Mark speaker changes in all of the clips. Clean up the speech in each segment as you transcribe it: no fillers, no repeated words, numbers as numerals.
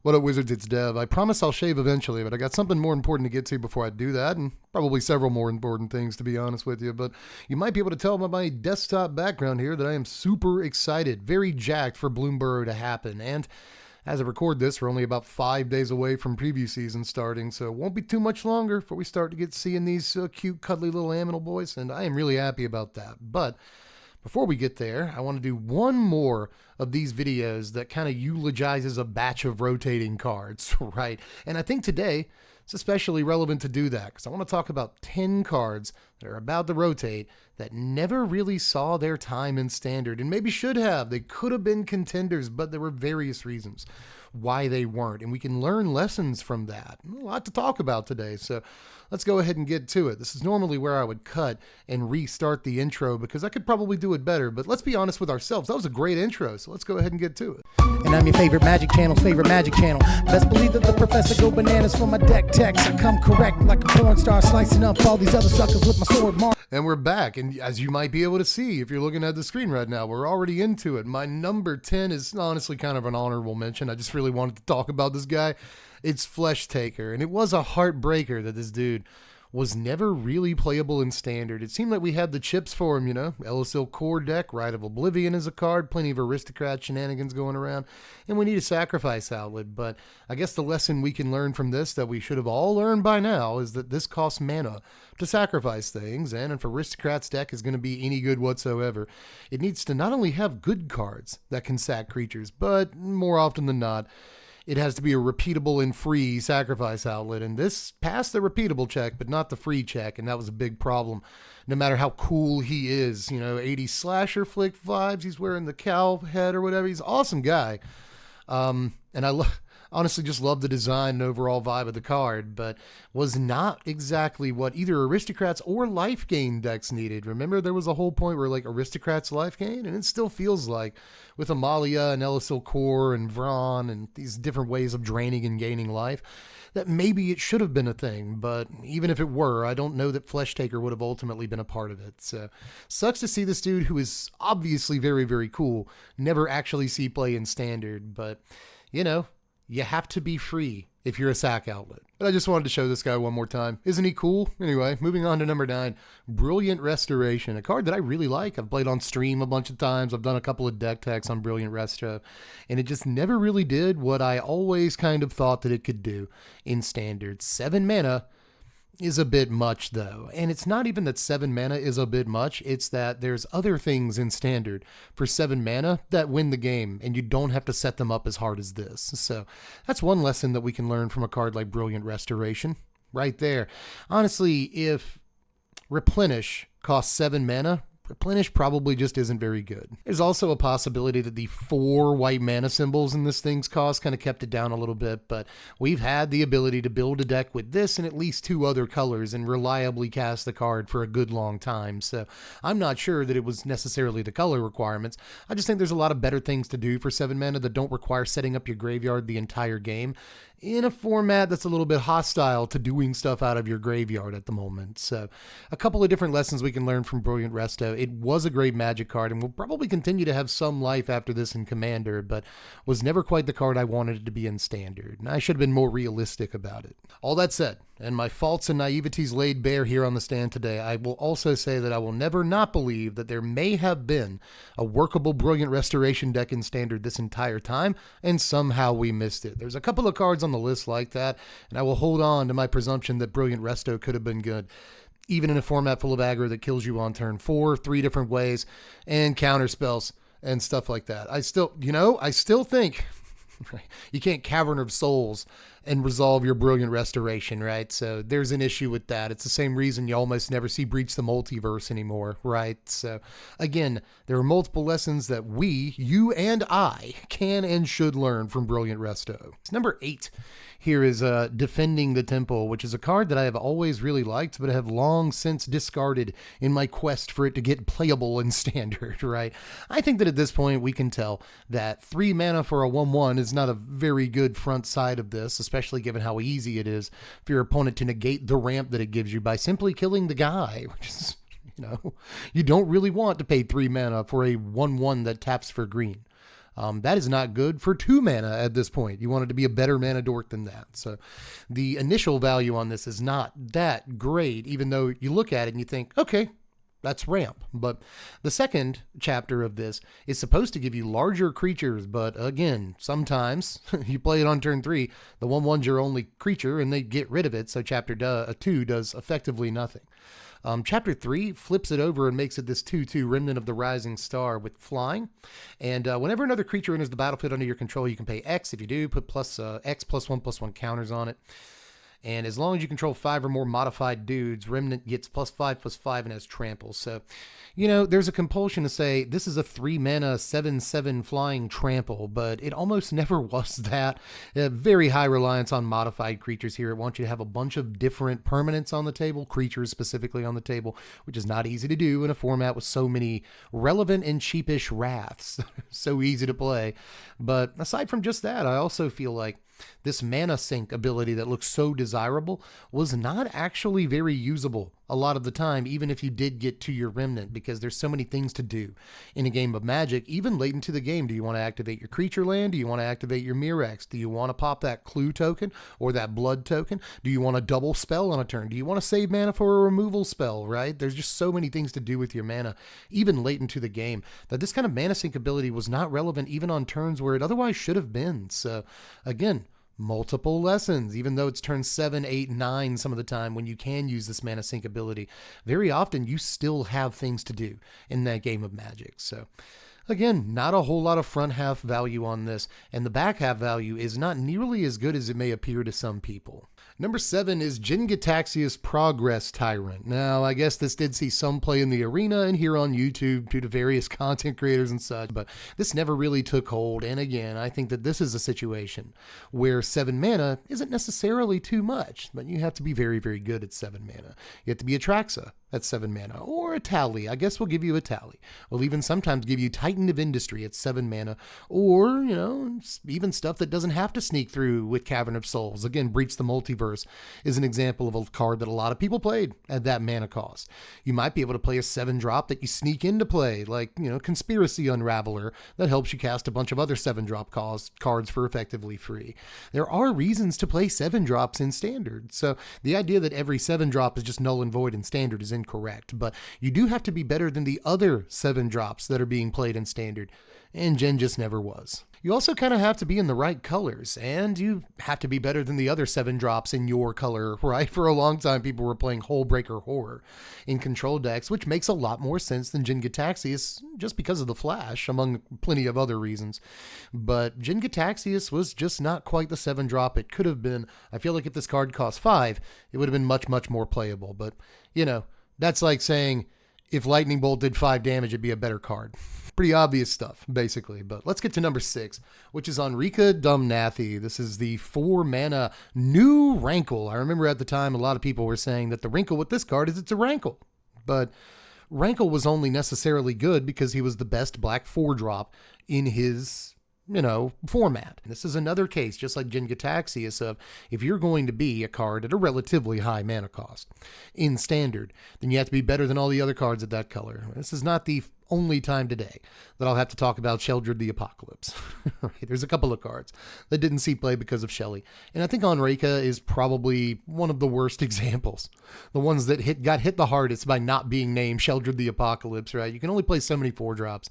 Speaker 1: What up, Wizards? It's Dev. I promise I'll shave eventually, but I got something more important to get to before I do that, and probably several more important things, to be honest with you. But you might be able to tell by my desktop background here that I am super excited, very jacked for Bloomburrow to happen. And as I record this, we're only about 5 days away from preview season starting, so it won't be too much longer before we start to get seeing these cute, cuddly little aminal boys, and I am really happy about that. But before we get there, I want to do one more of these videos that kind of eulogizes a batch of rotating cards, right? And I think today it's especially relevant to do that because I want to talk about 10 cards that are about to rotate that never really saw their time in Standard and maybe should have. They could have been contenders, but there were various reasons why they weren't, and we can learn lessons from that. A lot to talk about today, so let's go ahead and get to it. This is normally where I would cut and restart the intro because I could probably do it better, but let's be honest with ourselves. That was a great intro, so let's go ahead and get to it.
Speaker 2: And I'm your favorite Magic Channel's favorite Magic Channel. Best believe that the professor go bananas for my deck techs. I come correct like a porn star, slicing up all these other suckers with my sword mark.
Speaker 1: And we're back, and as you might be able to see if you're looking at the screen right now, we're already into it. My number 10 is honestly kind of an honorable mention. I just really wanted to talk about this guy. It's Flesh Taker, and it was a heartbreaker that this dude was never really playable in Standard. It seemed like we had the chips for him, you know. Elysil Core deck, Rite of Oblivion is a card, plenty of Aristocrat shenanigans going around, and we need a sacrifice outlet. But I guess the lesson we can learn from this that we should have all learned by now is that this costs mana to sacrifice things, and if Aristocrat's deck is going to be any good whatsoever, it needs to not only have good cards that can sack creatures, but more often than not, it has to be a repeatable and free sacrifice outlet, and this passed the repeatable check, but not the free check, and that was a big problem. No matter how cool he is, you know, 80s slasher flick vibes, he's wearing the cow head or whatever, he's an awesome guy. And I honestly just love the design and overall vibe of the card, but was not exactly what either Aristocrats or life gain decks needed. Remember, there was a whole point where like Aristocrats life gain, and it still feels like with Amalia and Elysil Core and Vron and these different ways of draining and gaining life, that maybe it should have been a thing, but even if it were, I don't know that Flesh Taker would have ultimately been a part of it. So sucks to see this dude, who is obviously very, very cool, never actually see play in Standard, but you know, you have to be free if you're a sack outlet. But I just wanted to show this guy one more time. Isn't he cool? Anyway, moving on to number 9, Brilliant Restoration, a card that I really like. I've played on stream a bunch of times. I've done a couple of deck techs on Brilliant Resto, and it just never really did what I always kind of thought that it could do in Standard. 7 mana is a bit much though, and it's not even that 7 mana is a bit much, it's that there's other things in Standard for 7 mana that win the game, and you don't have to set them up as hard as this. So that's one lesson that we can learn from a card like Brilliant Restoration right there. Honestly, if Replenish costs 7 mana, Replenish probably just isn't very good. There's also a possibility that the 4 white mana symbols in this thing's cost kind of kept it down a little bit, but we've had the ability to build a deck with this and at least 2 other colors and reliably cast the card for a good long time, so I'm not sure that it was necessarily the color requirements. I just think there's a lot of better things to do for 7 mana that don't require setting up your graveyard the entire game in a format that's a little bit hostile to doing stuff out of your graveyard at the moment. So a couple of different lessons we can learn from Brilliant Resto. It was a great Magic card and will probably continue to have some life after this in Commander, but was never quite the card I wanted it to be in Standard, and I should have been more realistic about it. All that said, and my faults and naiveties laid bare here on the stand today, I will also say that I will never not believe that there may have been a workable Brilliant Restoration deck in Standard this entire time, and somehow we missed it. There's a couple of cards on the list like that, and I will hold on to my presumption that Brilliant Resto could have been good, even in a format full of aggro that kills you on turn 4, 3 different ways, and counter spells and stuff like that. I still think you can't Cavern of Souls and resolve your Brilliant Restoration, right? So there's an issue with that. It's the same reason you almost never see Breach the Multiverse anymore, right? So again, there are multiple lessons that we, you and I, can and should learn from Brilliant Resto. It's number 8. Here is Defending the Temple, which is a card that I have always really liked, but I have long since discarded in my quest for it to get playable in Standard, right? I think that at this point we can tell that 3 mana for a 1/1 is not a very good front side of this, especially given how easy it is for your opponent to negate the ramp that it gives you by simply killing the guy, which is, you know, you don't really want to pay 3 mana for a 1/1 that taps for green. That is not good for 2 mana at this point. You want it to be a better mana dork than that. So the initial value on this is not that great, even though you look at it and you think, okay, that's ramp. But the second chapter of this is supposed to give you larger creatures, but again, sometimes you play it on turn 3, the 1/1's your only creature and they get rid of it, so chapter 2 does effectively nothing. Chapter 3 flips it over and makes it this 2/2 Remnant of the Rising Star with flying. And whenever another creature enters the battlefield under your control, you can pay X. If you do, put X +1/+1 counters on it. And as long as you control 5 or more modified dudes, Remnant gets +5/+5 and has trample. So, there's a compulsion to say this is a 3 mana 7/7 flying trample, but it almost never was that. Very high reliance on modified creatures here. It wants you to have a bunch of different permanents on the table, creatures specifically on the table, which is not easy to do in a format with so many relevant and cheapish wraths. So easy to play. But aside from just that, I also feel like this mana sink ability that looks so desirable was not actually very usable a lot of the time, even if you did get to your Remnant, because there's so many things to do in a game of Magic, even late into the game. Do you want to activate your creature land? Do you want to activate your Mirrex? Do you want to pop that clue token or that blood token? Do you want to double spell on a turn? Do you want to save mana for a removal spell, right? There's just so many things to do with your mana, even late into the game, that this kind of mana sink ability was not relevant even on turns where it otherwise should have been. So again, multiple lessons, even though it's turn 7, 8, 9 some of the time when you can use this mana sink ability. Very often you still have things to do in that game of Magic. So again, not a whole lot of front half value on this, and the back half value is not nearly as good as it may appear to some people. Number 7 is Jinxia Progress Tyrant. Now, I guess this did see some play in the arena and here on YouTube due to various content creators and such, but this never really took hold. And again, I think that this is a situation where 7 mana isn't necessarily too much, but you have to be very, very good at 7 mana. You have to be a Traxa at 7 mana, or a Tally. I guess we'll give you a Tally. We'll even sometimes give you Titan of Industry at 7 mana, or, even stuff that doesn't have to sneak through with Cavern of Souls. Again, Breach the Multiverse is an example of a card that a lot of people played at that mana cost. You might be able to play a 7-drop that you sneak into play, like, Conspiracy Unraveler, that helps you cast a bunch of other 7-drop cards for effectively free. There are reasons to play 7-drops in Standard, so the idea that every 7-drop is just null and void in Standard is incorrect, but you do have to be better than the other 7-drops that are being played in Standard, and Jen just never was. You also kind of have to be in the right colors, and you have to be better than the other 7-drops in your color, right? For a long time, people were playing Hullbreaker Horror in control decks, which makes a lot more sense than Jinxia just because of the flash, among plenty of other reasons. But Jinxia was just not quite the 7-drop it could have been. I feel like if this card cost 5, it would have been much, much more playable. But, that's like saying if Lightning Bolt did 5 damage, it'd be a better card. Pretty obvious stuff, basically. But let's get to number 6, which is Onri Dumnathi. This is the 4 mana new Rankle. I remember at the time a lot of people were saying that the wrinkle with this card is it's a Rankle. But Rankle was only necessarily good because he was the best black 4-drop in his format. This is another case, just like Jinxia, of if you're going to be a card at a relatively high mana cost in Standard, then you have to be better than all the other cards at that color. This is not the only time today that I'll have to talk about Sheldred the Apocalypse. There's a couple of cards that didn't see play because of Shelly, and I think Onri is probably one of the worst examples. The ones that got hit the hardest by not being named Sheldred the Apocalypse, right? You can only play so many 4-drops,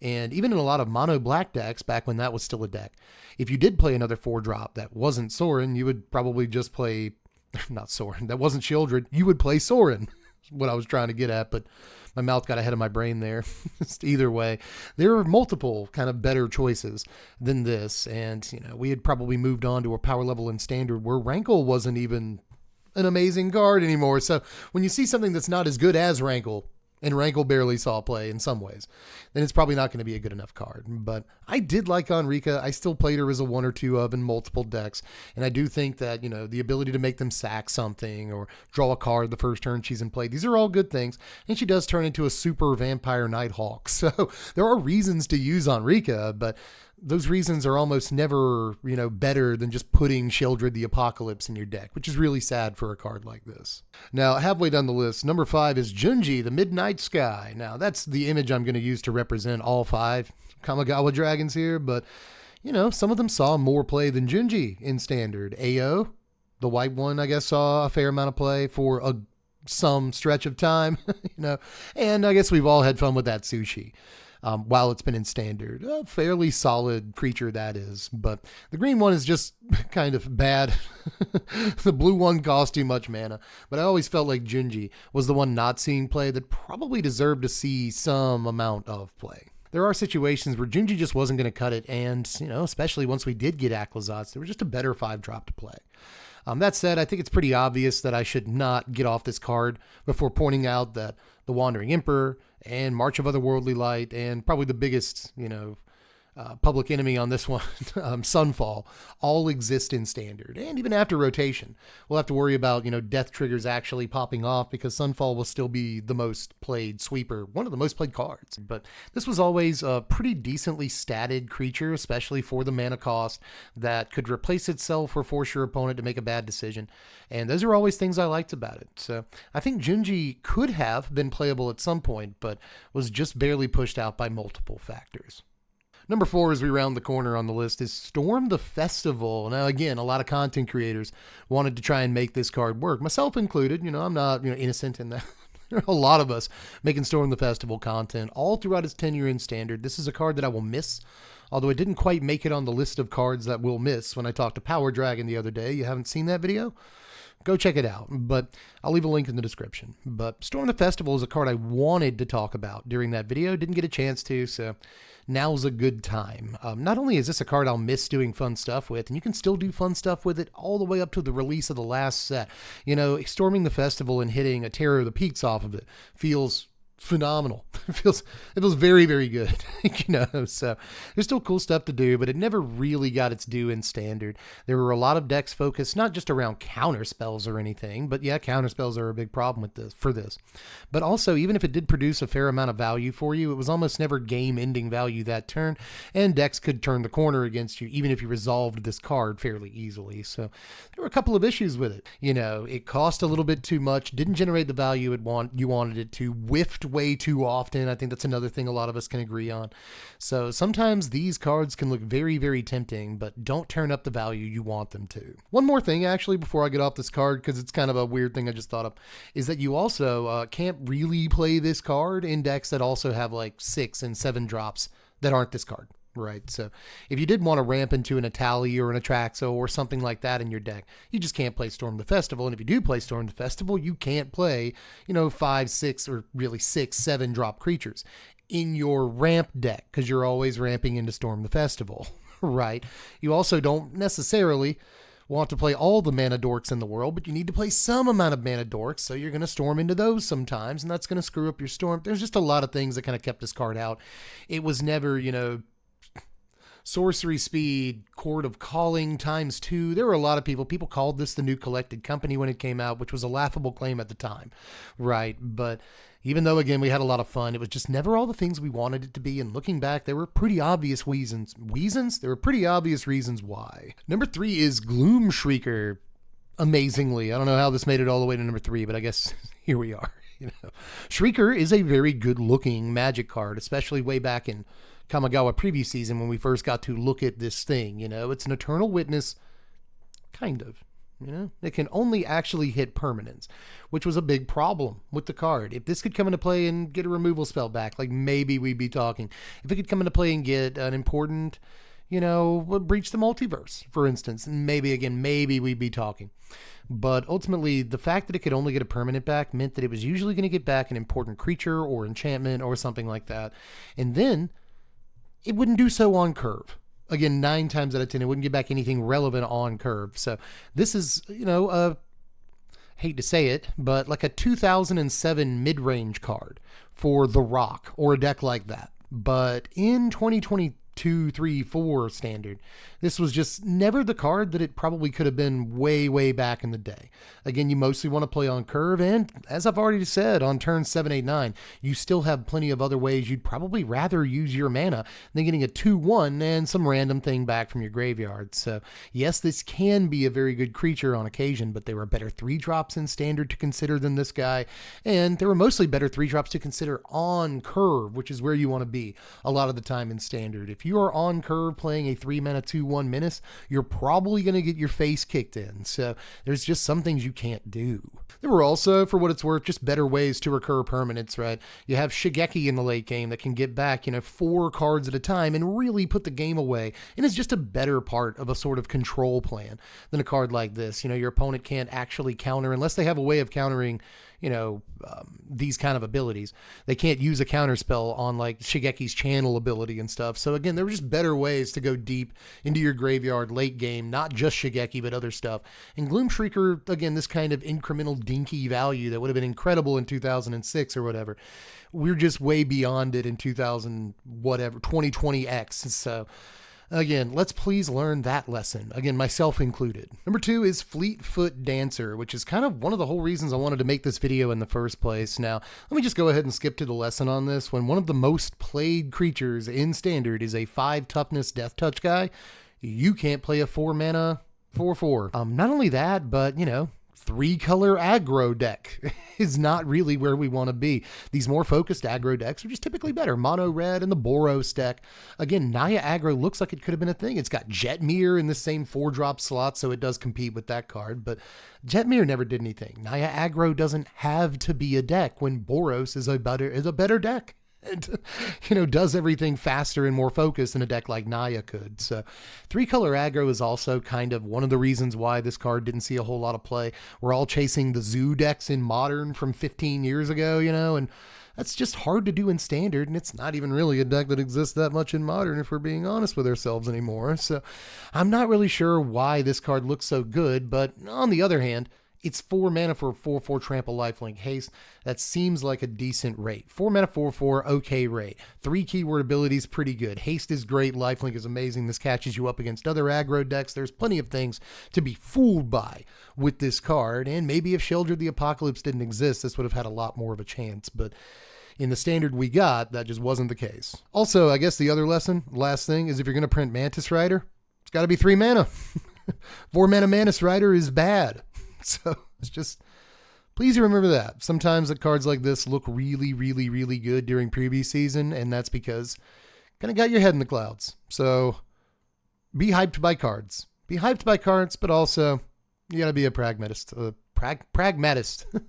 Speaker 1: and even in a lot of mono black decks back when that was still a deck, if you did play another 4-drop that wasn't Sorin, you would probably just play, not Sorin, that wasn't Sheldred, you would play Sorin. What I was trying to get at, but my mouth got ahead of my brain there. Either way, there are multiple kind of better choices than this, and we had probably moved on to a power level in Standard where Rankle wasn't even an amazing card anymore. So when you see something that's not as good as Rankle, and Rankle barely saw play in some ways, then it's probably not going to be a good enough card. But I did like Onri. I still played her as a 1 or 2 of in multiple decks, and I do think that, the ability to make them sack something or draw a card the first turn she's in play, these are all good things, and she does turn into a super Vampire Nighthawk. So there are reasons to use Onri, but those reasons are almost never, better than just putting Sheoldred the Apocalypse in your deck, which is really sad for a card like this. Now, halfway down the list, number 5 is Junji, the Midnight Sky. Now, that's the image I'm going to use to represent all 5 Kamigawa dragons here, but, some of them saw more play than Junji in Standard. AO, the white one, I guess, saw a fair amount of play for some stretch of time, and I guess we've all had fun with that Sushi. While it's been in Standard. A fairly solid creature, that is. But the green one is just kind of bad. The blue one cost too much mana. But I always felt like Junji was the one not seeing play that probably deserved to see some amount of play. There are situations where Junji just wasn't going to cut it, and, especially once we did get Aclazotz, there was just a better 5-drop to play. That said, I think it's pretty obvious that I should not get off this card before pointing out that the Wandering Emperor and March of Otherworldly Light and probably the biggest, public enemy on this one, Sunfall, all exist in Standard. And even after rotation, we'll have to worry about, death triggers actually popping off because Sunfall will still be the most played sweeper, one of the most played cards. But this was always a pretty decently statted creature, especially for the mana cost, that could replace itself or force your opponent to make a bad decision. And those are always things I liked about it. So I think Junji could have been playable at some point, but was just barely pushed out by multiple factors. Number 4, as we round the corner on the list, is Storm the Festival. Now, again, a lot of content creators wanted to try and make this card work, myself included. I'm not innocent in that. There are a lot of us making Storm the Festival content all throughout its tenure in Standard. This is a card that I will miss, although it didn't quite make it on the list of cards that we'll miss when I talked to Power Dragon the other day. You haven't seen that video? Go check it out, but I'll leave a link in the description. But Storm the Festival is a card I wanted to talk about during that video. Didn't get a chance to, so now's a good time. Not only is this a card I'll miss doing fun stuff with, and you can still do fun stuff with it all the way up to the release of the last set. Storming the Festival and hitting a Terror of the Peaks off of it feels phenomenal. It feels very, very good. So there's still cool stuff to do, but it never really got its due in Standard. There were a lot of decks focused not just around counter spells or anything, but yeah, counter spells are a big problem with this. But also, even if it did produce a fair amount of value for you, it was almost never game-ending value that turn, and decks could turn the corner against you even if you resolved this card fairly easily. So there were a couple of issues with it. It cost a little bit too much, didn't generate the value you wanted it to, whiffed way too often. I think that's another thing a lot of us can agree on. So sometimes these cards can look very, very tempting, but don't turn up the value you want them to. One more thing, actually, before I get off this card, because it's kind of a weird thing I just thought of, is that you also can't really play this card in decks that also have like 6 and 7 drops that aren't this card. Right, so if you did want to ramp into an Atali or an Atraxo or something like that in your deck, you just can't play Storm the Festival. And if you do play Storm the Festival, you can't play, 5, 6, or really 6, 7 drop creatures in your ramp deck because you're always ramping into Storm the Festival, right? You also don't necessarily want to play all the mana dorks in the world, but you need to play some amount of mana dorks, so you're going to storm into those sometimes, and that's going to screw up your storm. There's just a lot of things that kind of kept this card out. It was never, sorcery speed, Chord of Calling ×2. There were a lot of people called this the new collected company when it came out, which was a laughable claim at the time, right? But even though, again, we had a lot of fun, it was just never all the things we wanted it to be. And looking back, there were pretty obvious reasons. There were pretty obvious reasons why. Number 3 is Gloom Shrier. Amazingly, I don't know how this made it all the way to number 3, but I guess here we are. Shrier is a very good-looking Magic card, especially way back in Kamigawa preview season when we first got to look at this thing. It's an Eternal Witness, kind of. It can only actually hit permanents, which was a big problem with the card. If this could come into play and get a removal spell back, like maybe we'd be talking. If it could come into play and get an important, breach the multiverse, for instance, and maybe we'd be talking. But ultimately, the fact that it could only get a permanent back meant that it was usually going to get back an important creature or enchantment or something like that. And then it wouldn't do so on curve. Again, 9 times out of 10, it wouldn't get back anything relevant on curve. So this is, hate to say it, but like a 2007 mid-range card for The Rock or a deck like that. But in 2022, 2, 3, 4 standard. This was just never the card that it probably could have been way back in the day. Again, you mostly want to play on curve, and as I've already said, on turns 7, 8, 9, you still have plenty of other ways you'd probably rather use your mana than getting a 2/1 and some random thing back from your graveyard. So yes, this can be a very good creature on occasion, but there were better 3-drops in standard to consider than this guy, and there were mostly better 3-drops to consider on curve, which is where you want to be a lot of the time in standard. If you are on curve playing a 3-mana 2/1 menace, you're probably going to get your face kicked in. So there's just some things you can't do. There were also, for what it's worth, just better ways to recur permanents, right? You have Shigeki in the late game that can get back, 4 cards at a time and really put the game away, and is just a better part of a sort of control plan than a card like this. Your opponent can't actually counter unless they have a way of countering these kind of abilities. They can't use a counter spell on like Shigeki's channel ability and stuff. So again, there were just better ways to go deep into your graveyard late game, not just Shigeki, but other stuff. And Gloom Shrier, again, this kind of incremental dinky value that would have been incredible in 2006 or whatever. We're just way beyond it in 2020X. So again, let's please learn that lesson. Again, myself included. Number 2 is Fleetfoot Dancer, which is kind of one of the whole reasons I wanted to make this video in the first place. Now, let me just go ahead and skip to the lesson on this. When one of the most played creatures in standard is a 5 toughness death touch guy, you can't play a 4-mana 4/4. Not only that, but 3-color aggro deck is not really where we want to be. These more focused aggro decks are just typically better. Mono red and the Boros deck. Again, Naya aggro looks like it could have been a thing. It's got Jetmir in the same 4-drop slot, so it does compete with that card, but Jetmir never did anything. Naya aggro doesn't have to be a deck when Boros is a better deck. And, does everything faster and more focused than a deck like Naya could. So 3-color aggro is also kind of one of the reasons why this card didn't see a whole lot of play. We're all chasing the Zoo decks in Modern from 15 years ago, and that's just hard to do in Standard, and it's not even really a deck that exists that much in Modern, if we're being honest with ourselves anymore. So I'm not really sure why this card looks so good, but on the other hand, it's 4 mana for a 4/4 trample lifelink haste. That seems like a decent rate. 4 mana 4/4, okay rate. 3 keyword abilities, pretty good. Haste is great. Lifelink is amazing. This catches you up against other aggro decks. There's plenty of things to be fooled by with this card. And maybe if Sheldred the Apocalypse didn't exist, this would have had a lot more of a chance. But in the standard we got, that just wasn't the case. Also, I guess the other lesson, last thing, is if you're going to print Mantis Rider, it's got to be 3 mana. 4 mana Mantis Rider is bad. So it's just, please remember that. Sometimes the cards like this look really good during preview season, and that's because kind of got your head in the clouds. So be hyped by cards. Be hyped by cards, but also you got to be a pragmatist. Pragmatist. You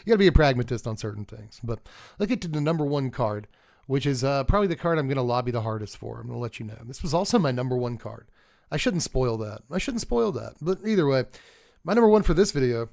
Speaker 1: got to be a pragmatist on certain things. But let's get to the number 1 card, which is probably the card I'm going to lobby the hardest for. I'm going to let you know. This was also my number 1 card. I shouldn't spoil that. But either way, my number 1 for this video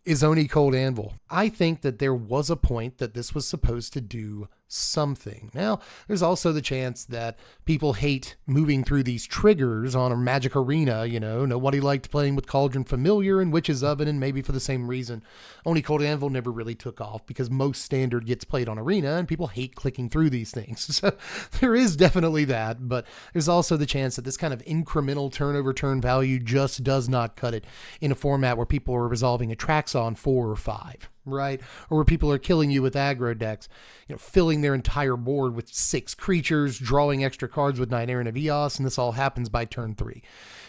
Speaker 1: is Oni Cold Anvil. I think that there was a point that this was supposed to do something. Now, there's also the chance that people hate moving through these triggers on a Magic Arena, nobody liked playing with Cauldron Familiar and Witch's Oven, and maybe for the same reason, Oni Cold Anvil never really took off because most Standard gets played on Arena and people hate clicking through these things. So there is definitely that, but there's also the chance that this kind of incremental turn-over-turn value just does not cut it in a format where people are resolving attacks on 4 or 5. Right? Or where people are killing you with aggro decks, filling their entire board with 6 creatures, drawing extra cards with 9 Errant of Eos, and this all happens by turn 3.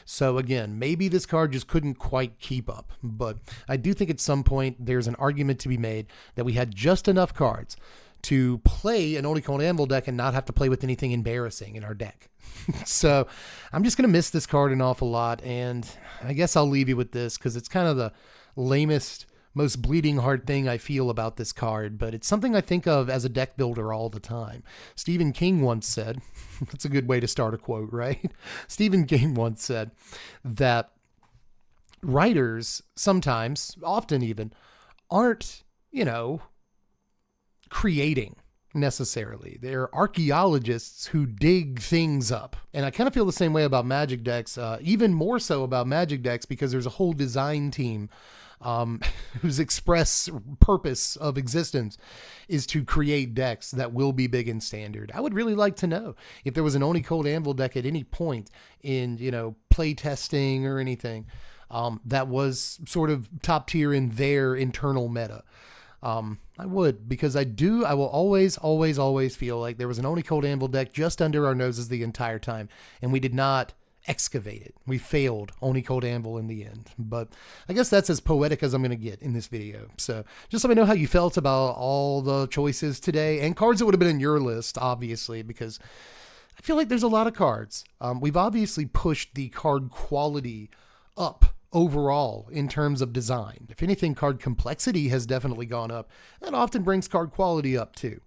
Speaker 1: So again, maybe this card just couldn't quite keep up, but I do think at some point there's an argument to be made that we had just enough cards to play an Oni Cold Anvil deck and not have to play with anything embarrassing in our deck. So I'm just going to miss this card an awful lot, and I guess I'll leave you with this because it's kind of the lamest, most bleeding heart thing I feel about this card, but it's something I think of as a deck builder all the time. Stephen King once said, that's a good way to start a quote, right? Stephen King once said that writers sometimes, often even, aren't, creating. necessarily. They're archaeologists who dig things up. And I kind of feel the same way about Magic decks, even more so about Magic decks, because there's a whole design team whose express purpose of existence is to create decks that will be big and standard. I would really like to know if there was an Oni Cold Anvil deck at any point in, play testing or anything that was sort of top tier in their internal meta. I would, because I will always feel like there was an Oni Cold Anvil deck just under our noses the entire time, and we did not excavate it. We failed Oni Cold Anvil in the end. But I guess that's as poetic as I'm going to get in this video. So just let me know how you felt about all the choices today, and cards that would have been in your list, obviously, because I feel like there's a lot of cards. We've obviously pushed the card quality up overall in terms of design. If anything, card complexity has definitely gone up. That often brings card quality up too,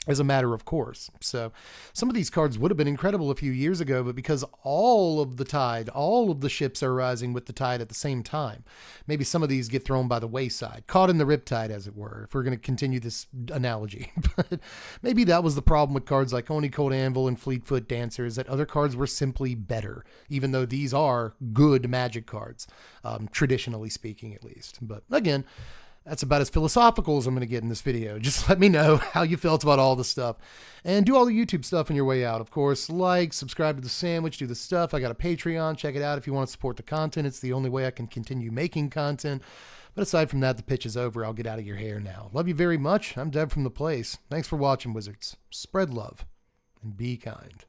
Speaker 1: as a matter of course. So some of these cards would have been incredible a few years ago, but because all of the ships are rising with the tide at the same time, maybe some of these get thrown by the wayside, caught in the riptide, as it were, if we're going to continue this analogy. But maybe that was the problem with cards like Oni Cold Anvil and Fleetfoot Dancer, is that other cards were simply better, even though these are good Magic cards, traditionally speaking at least. But again, that's about as philosophical as I'm going to get in this video. Just let me know how you felt about all the stuff. And do all the YouTube stuff on your way out. Of course, like, subscribe to the sandwich, do the stuff. I got a Patreon. Check it out if you want to support the content. It's the only way I can continue making content. But aside from that, the pitch is over. I'll get out of your hair now. Love you very much. I'm Deb from The Place. Thanks for watching, Wizards. Spread love and be kind.